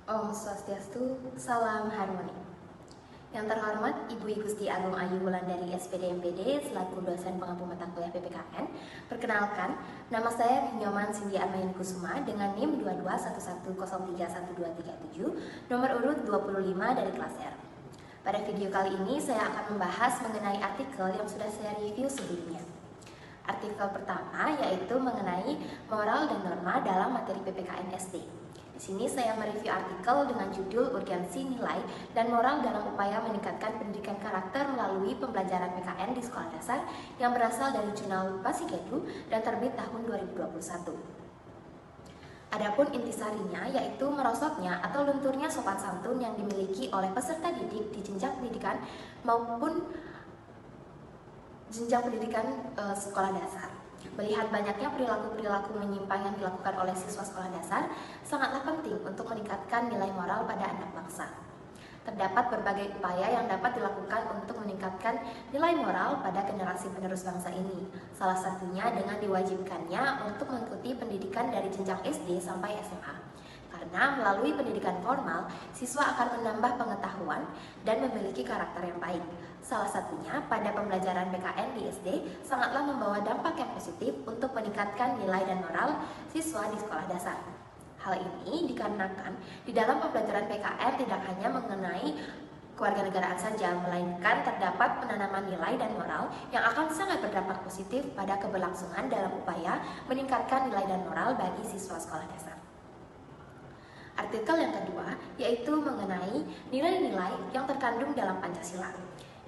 Om Swastiastu, salam harmoni. Yang terhormat Ibu Gusti Agung Ayu Wulandari SPD MPD selaku dosen pengampu mata kuliah PPKN. Perkenalkan, nama saya Nyoman Cindy Armayani Kusuma dengan NIM 2211031237, nomor urut 25 dari kelas R. Pada video kali ini saya akan membahas mengenai artikel yang sudah saya review sebelumnya. Artikel pertama yaitu mengenai moral dan norma dalam materi PPKN SD. Di sini saya mereview artikel dengan judul Urgensi Nilai dan Moral dalam Upaya Meningkatkan Pendidikan Karakter Melalui Pembelajaran PKN di Sekolah Dasar yang berasal dari jurnal Pasikedu dan terbit tahun 2021. Adapun intisarinya yaitu merosotnya atau lunturnya sopan santun yang dimiliki oleh peserta didik di jenjang pendidikan maupun jenjang pendidikan sekolah dasar. Melihat banyaknya perilaku-perilaku menyimpang yang dilakukan oleh siswa sekolah dasar, sangatlah penting untuk meningkatkan nilai moral pada anak bangsa. Terdapat berbagai upaya yang dapat dilakukan untuk meningkatkan nilai moral pada generasi penerus bangsa ini. Salah satunya dengan diwajibkannya untuk mengikuti pendidikan dari jenjang SD sampai SMA. Karena melalui pendidikan formal, siswa akan menambah pengetahuan dan memiliki karakter yang baik. Salah satunya pada pembelajaran PKN di SD sangatlah membawa dampak yang positif untuk meningkatkan nilai dan moral siswa di sekolah dasar. Hal ini dikarenakan di dalam pembelajaran PKN tidak hanya mengenai kewarganegaraan saja, melainkan terdapat penanaman nilai dan moral yang akan sangat berdampak positif pada keberlangsungan dalam upaya meningkatkan nilai dan moral bagi siswa sekolah dasar. Artikel yang kedua yaitu mengenai nilai-nilai yang terkandung dalam Pancasila.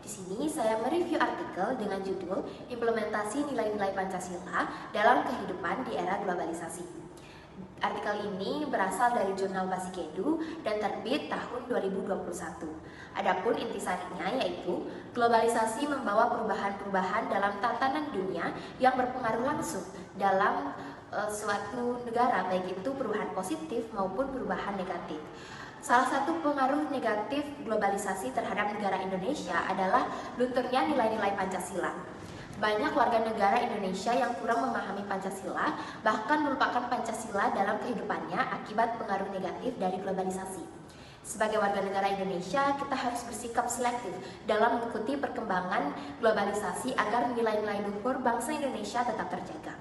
Di sini saya mereview artikel dengan judul Implementasi Nilai-nilai Pancasila dalam Kehidupan di Era Globalisasi. Artikel ini berasal dari jurnal Pasikedu dan terbit tahun 2021. Adapun intisarinya yaitu globalisasi membawa perubahan-perubahan dalam tatanan dunia yang berpengaruh langsung dalam suatu negara, baik itu perubahan positif maupun perubahan negatif. Salah satu pengaruh negatif globalisasi terhadap negara Indonesia adalah lunturnya nilai-nilai Pancasila. Banyak warga negara Indonesia yang kurang memahami Pancasila, bahkan melupakan Pancasila dalam kehidupannya akibat pengaruh negatif dari globalisasi. Sebagai warga negara Indonesia, kita harus bersikap selektif dalam mengikuti perkembangan globalisasi agar nilai-nilai luhur bangsa Indonesia tetap terjaga.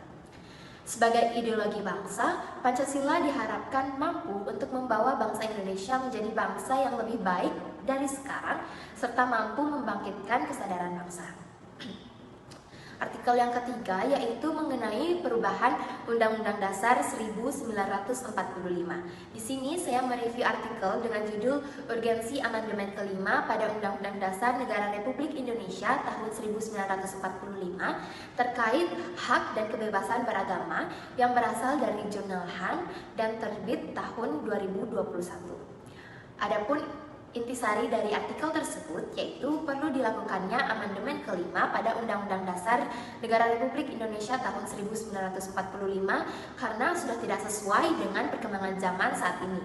Sebagai ideologi bangsa, Pancasila diharapkan mampu untuk membawa bangsa Indonesia menjadi bangsa yang lebih baik dari sekarang, serta mampu membangkitkan kesadaran bangsa. Artikel yang ketiga yaitu mengenai perubahan Undang-Undang Dasar 1945. Di sini saya mereview artikel dengan judul Urgensi Amandemen kelima pada Undang-Undang Dasar Negara Republik Indonesia tahun 1945 terkait hak dan kebebasan beragama yang berasal dari jurnal Han dan terbit tahun 2021. Adapun intisari dari artikel tersebut yaitu perlu dilakukannya amandemen kelima pada Undang-Undang Dasar Negara Republik Indonesia tahun 1945 karena sudah tidak sesuai dengan perkembangan zaman saat ini.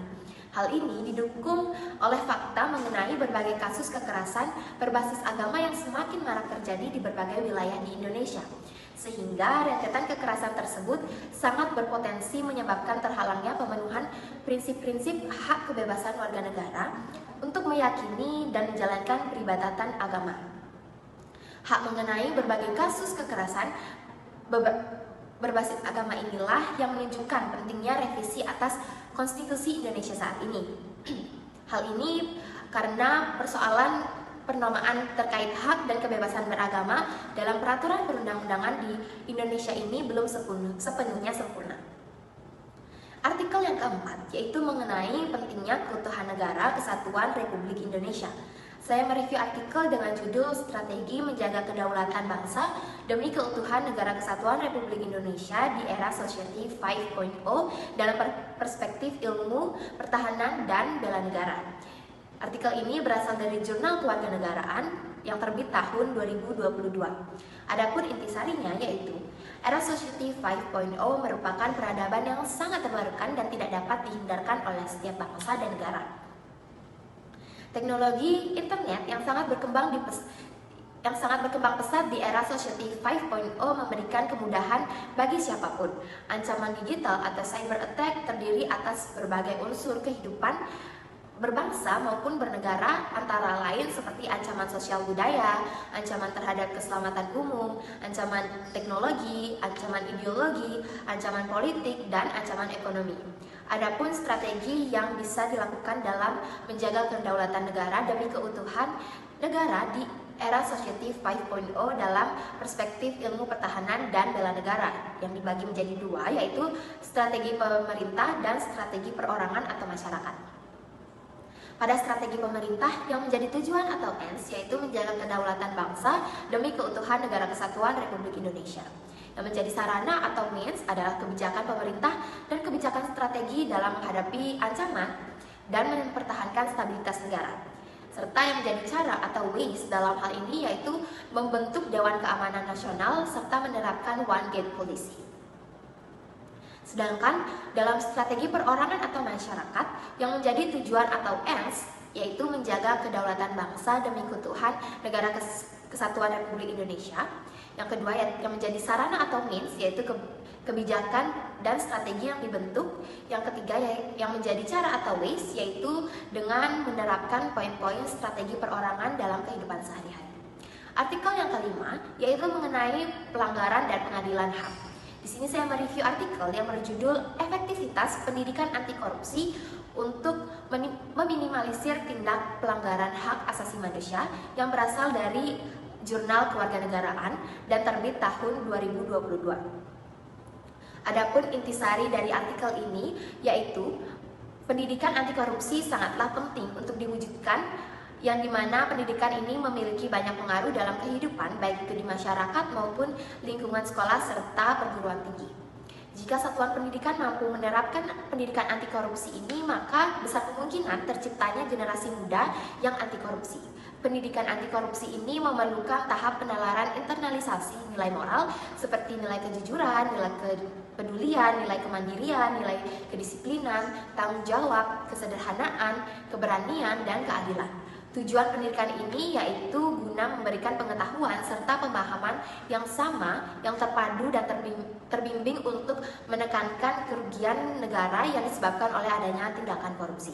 Hal ini didukung oleh fakta mengenai berbagai kasus kekerasan berbasis agama yang semakin marak terjadi di berbagai wilayah di Indonesia. Sehingga rentetan kekerasan tersebut sangat berpotensi menyebabkan terhalangnya pemenuhan prinsip-prinsip hak kebebasan warga negara untuk meyakini dan menjalankan peribadatan agama. Hak mengenai berbagai kasus kekerasan berbasis agama inilah yang menunjukkan pentingnya revisi atas Konstitusi Indonesia saat ini. Hal ini karena persoalan pernomaan terkait hak dan kebebasan beragama dalam peraturan perundang-undangan di Indonesia ini belum sepenuhnya sempurna. Artikel yang keempat yaitu mengenai pentingnya keutuhan negara kesatuan Republik Indonesia. Saya mereview artikel dengan judul Strategi Menjaga Kedaulatan Bangsa Demi Keutuhan Negara Kesatuan Republik Indonesia di Era Society 5.0 dalam perspektif ilmu, pertahanan, dan bela negara. Artikel ini berasal dari Jurnal Kewarganegaraan yang terbit tahun 2022. Adapun intisarinya yaitu Era Society 5.0 merupakan peradaban yang sangat terbarukan dan tidak dapat dihindarkan oleh setiap bangsa dan negara. Teknologi internet yang sangat berkembang pesat di era Society 5.0 memberikan kemudahan bagi siapapun. Ancaman digital atau cyber attack terdiri atas berbagai unsur kehidupan berbangsa maupun bernegara, antara lain seperti ancaman sosial budaya, ancaman terhadap keselamatan umum, ancaman teknologi, ancaman ideologi, ancaman politik, dan ancaman ekonomi. Adapun strategi yang bisa dilakukan dalam menjaga kedaulatan negara demi keutuhan negara di era Society 5.0 dalam perspektif ilmu pertahanan dan bela negara yang dibagi menjadi dua, yaitu strategi pemerintah dan strategi perorangan atau masyarakat. Pada strategi pemerintah yang menjadi tujuan atau ends, yaitu menjaga kedaulatan bangsa demi keutuhan negara kesatuan Republik Indonesia. Yang menjadi sarana atau means adalah kebijakan pemerintah dan kebijakan strategi dalam menghadapi ancaman dan mempertahankan stabilitas negara. Serta yang menjadi cara atau ways dalam hal ini yaitu membentuk Dewan Keamanan Nasional serta menerapkan One Gate Policy. Sedangkan dalam strategi perorangan atau masyarakat yang menjadi tujuan atau ends, yaitu menjaga kedaulatan bangsa demi keutuhan negara kesatuan Republik Indonesia. Yang kedua yang menjadi sarana atau means, yaitu kebijakan dan strategi yang dibentuk. Yang ketiga yang menjadi cara atau ways, yaitu dengan menerapkan poin-poin strategi perorangan dalam kehidupan sehari-hari. Artikel yang kelima yaitu mengenai pelanggaran dan pengadilan HAM. Di sini saya mereview artikel yang berjudul Efektivitas Pendidikan Anti Korupsi untuk meminimalisir tindak pelanggaran hak asasi manusia yang berasal dari Jurnal Kewarganegaraan dan terbit tahun 2022. Adapun intisari dari artikel ini yaitu pendidikan anti korupsi sangatlah penting untuk diwujudkan, yang dimana pendidikan ini memiliki banyak pengaruh dalam kehidupan baik itu di masyarakat maupun lingkungan sekolah serta perguruan tinggi. Jika satuan pendidikan mampu menerapkan pendidikan anti korupsi ini, maka besar kemungkinan terciptanya generasi muda yang anti korupsi. Pendidikan anti korupsi ini memerlukan tahap penalaran internalisasi nilai moral seperti nilai kejujuran, nilai kepedulian, nilai kemandirian, nilai kedisiplinan, tanggung jawab, kesederhanaan, keberanian, dan keadilan. Tujuan pendidikan ini yaitu guna memberikan pengetahuan serta pemahaman yang sama, yang terpadu dan terbimbing untuk menekankan kerugian negara yang disebabkan oleh adanya tindakan korupsi.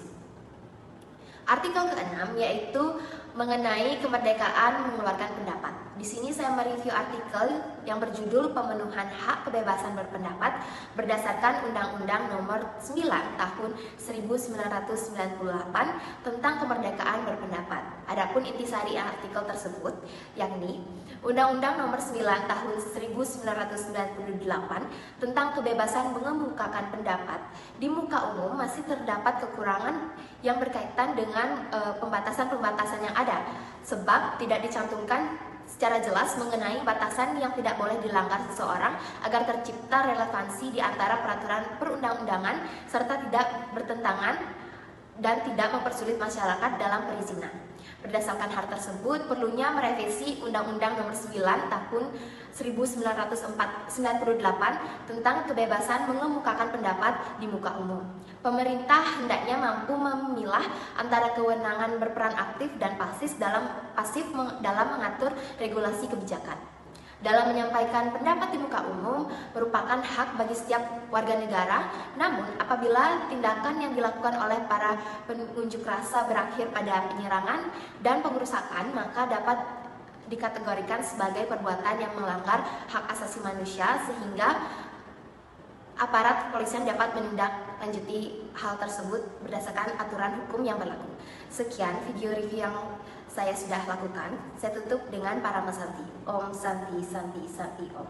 Artikel ke-6 yaitu mengenai kemerdekaan mengeluarkan pendapat. Di sini saya mereview artikel yang berjudul Pemenuhan Hak Kebebasan Berpendapat berdasarkan Undang-Undang Nomor 9 Tahun 1998 tentang kemerdekaan berpendapat. Adapun intisari artikel tersebut yakni Undang-Undang Nomor 9 Tahun 1998 tentang kebebasan mengemukakan pendapat di muka umum masih terdapat kekurangan yang berkaitan dengan pembatasan-pembatasan yang ada, sebab tidak dicantumkan secara jelas mengenai batasan yang tidak boleh dilanggar seseorang agar tercipta relevansi di antara peraturan perundang-undangan serta tidak bertentangan dan tidak mempersulit masyarakat dalam perizinan. Berdasarkan hal tersebut, perlunya merevisi Undang-Undang Nomor 9 Tahun 1998 tentang kebebasan mengemukakan pendapat di muka umum. Pemerintah hendaknya mampu memilah antara kewenangan berperan aktif dan pasif dalam mengatur regulasi kebijakan. Dalam menyampaikan pendapat di muka umum merupakan hak bagi setiap warga negara, namun apabila tindakan yang dilakukan oleh para pengunjuk rasa berakhir pada penyerangan dan pengerusakan, maka dapat dikategorikan sebagai perbuatan yang melanggar hak asasi manusia sehingga aparat kepolisian dapat menindaklanjuti hal tersebut berdasarkan aturan hukum yang berlaku. Sekian video review yang saya sudah lakukan. Saya tutup dengan para Santi. Om Santi Santi Santi Om.